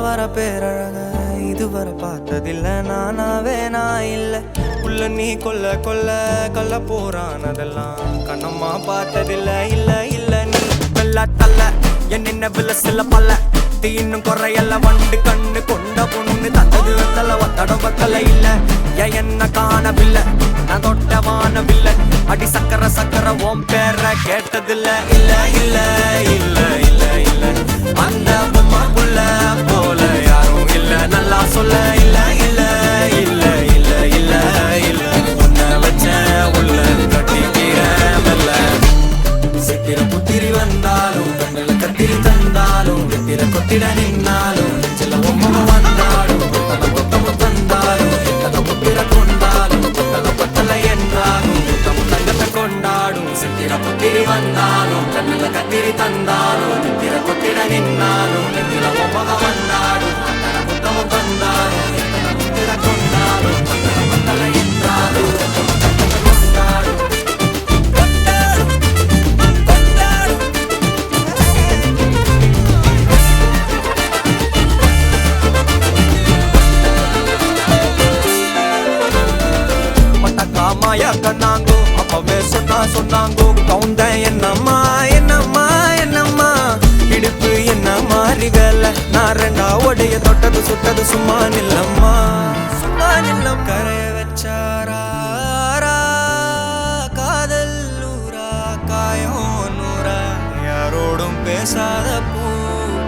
வர பேரழக இதுவரை பார்த்ததில்லை. நானாவே நான் இல்லை உள்ள நீ கொல்ல கொல்ல கொல்ல போறான் அதெல்லாம் கண்ணம்மா பார்த்ததில்லை. இல்ல இல்ல நீ வெள்ள தள்ள என்ன வில சில பல்ல தீனும் குறையல்ல வண்டு கண்ணு கொண்ட பொண்ணு தந்தது வெத்தல ஒத்தடம் பத்தல இல்ல என்ன காணவில்லை நான் தொட்ட வானவில்லை அடி சக்கர சக்கர ஓம் பேர கேட்டதில்ல. இல்ல இல்ல இல்ல இல்ல இல்ல அந்த பொம்மாக்குள்ள போல யாரும் இல்ல நல்லா சொல்ல. இல்ல இல்ல இல்ல இல்ல இல்ல இல்ல உன்னை வச்ச உள்ள கட்டிக்கிற மெல்ல சித்திர புத்திரி வந்தாலும் கண்ணுல கத்திரி தந்தாலும் நித்திர கொத்திட நின்னாலும் சில பொம்மை வந்தாலும் கொத்தமும் தந்தாலும் எத்தனை புத்திர கொண்டாலும் கொத்தல கொத்தல என்றாலும் தங்கத்தை கொண்டாடும். சித்திர புத்திரி வந்தாலும் கண்ணுல கத்திரி தந்தாலும் நித்திர கொத்திட நின்னாலும் நித்திர பொம்மை வந்தாலும் கொத்தமும் தந்தாலும் எத்தனை புத்திர கொண்டாலும் கொத்தல கொத்தல என்றாலும் கொண்டாடும். மாயா கண்ணாங்கோ அப்பவே சொன்னாங்கோ கவுந்த என்னம்மா என்னம்மா என்னம்மா இடுப்பு என்ன மாறி வேலை நான் ரெண்டா உடைய தொட்டது சுட்டது சும்மா நில்லம்மா சும்மா நில்லம். கரைய வச்சாரா காதல் நூறா காயம் நூறா யாரோடும் பேசாத பூ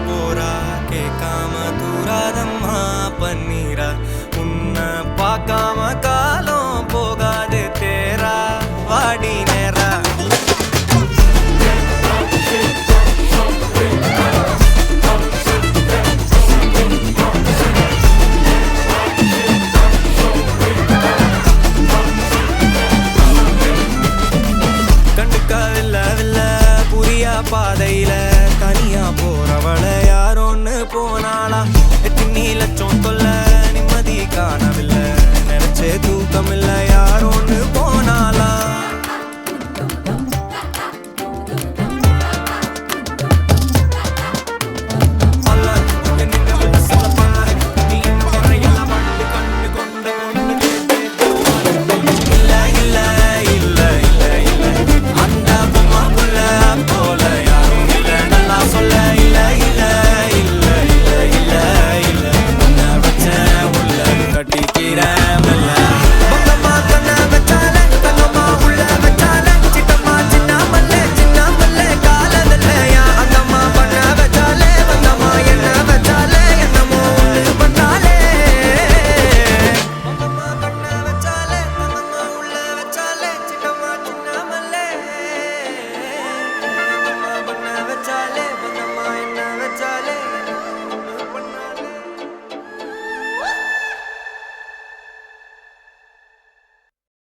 போரா கேட்காம தூராதம்மா பன்னீரா உன்னை பார்க்காம